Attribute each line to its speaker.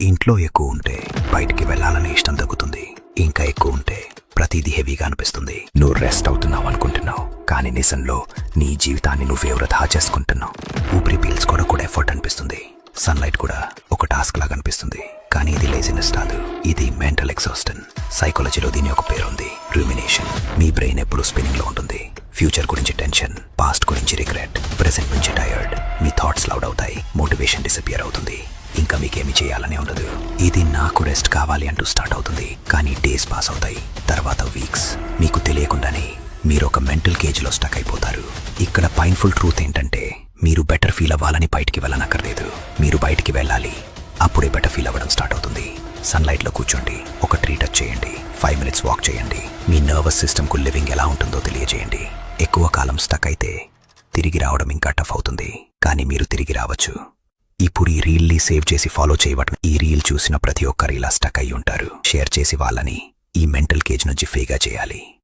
Speaker 1: ఇంట్లో ఎక్కువ ఉంటే బయటికి వెళ్లాలనే ఇష్టం తగ్గుతుంది. ఇంకా ఎక్కువ ఉంటే ప్రతిదీ హెవీగా అనిపిస్తుంది. నువ్వు రెస్ట్ అవుతున్నావు అనుకుంటున్నావు, కానీ నిజంలో నీ జీవితాన్ని నువ్వే వృధా చేసుకుంటున్నావు. ఊపిరి పీల్చుకోవడం కూడా ఎఫర్ట్ అనిపిస్తుంది. సన్లైట్ కూడా ఒక టాస్క్ లాగా అనిపిస్తుంది. కానీ ఇది లేజినెస్ కాదు, ఇది మెంటల్ ఎగ్జాస్టన్. సైకాలజీలో దీని ఒక పేరుంది, రూమినేషన్. మీ బ్రెయిన్ ఎప్పుడు స్పిన్నింగ్ లో ఉంటుంది. ఫ్యూచర్ గురించి టెన్షన్, పాస్ట్ గురించి రిగ్రెట్, ప్రెసెంట్ నుంచి టైర్డ్. మీ థాట్స్ లౌడ్ అవుతాయి, మోటివేషన్ డిసపియర్ అవుతుంది. ఇంకా మీకేమి చేయాలనే ఉండదు. ఇది నాకు రెస్ట్ కావాలి అంటూ స్టార్ట్ అవుతుంది. కానీ డేస్ పాస్ అవుతాయి, తర్వాత వీక్స్. మీకు తెలియకుండానే మీరు ఒక మెంటల్ కేజ్ లో స్టక్ అయిపోతారు. ఇక్కడ పైన్ఫుల్ ట్రూత్ ఏంటంటే, మీరు బెటర్ ఫీల్ అవ్వాలని బయటికి వెళ్ళనక్కర్లేదు. మీరు బయటికి వెళ్ళాలి, అప్పుడే బెటర్ ఫీల్ అవ్వడం స్టార్ట్ అవుతుంది. సన్లైట్ లో కూర్చోండి, ఒక ట్రీ టచ్ చేయండి, 5 minutes వాక్ చేయండి. మీ నర్వస్ సిస్టమ్ కు లివింగ్ ఎలా ఉంటుందో తెలియజేయండి. ఎక్కువ కాలం స్టక్ అయితే తిరిగి రావడం ఇంకా టఫ్ అవుతుంది, కానీ మీరు తిరిగి రావచ్చు. ఇప్పుడు ఈ రీల్ని సేవ్ చేసి ఫాలో చేయబట్టిన ఈ రీల్ చూసిన ప్రతి ఒక్కరు ఇలా స్టక్ అయి ఉంటారు. షేర్ చేసి వాళ్ళని ఈ మెంటల్ కేజ్ నుంచి ఫ్రీగా చేయాలి.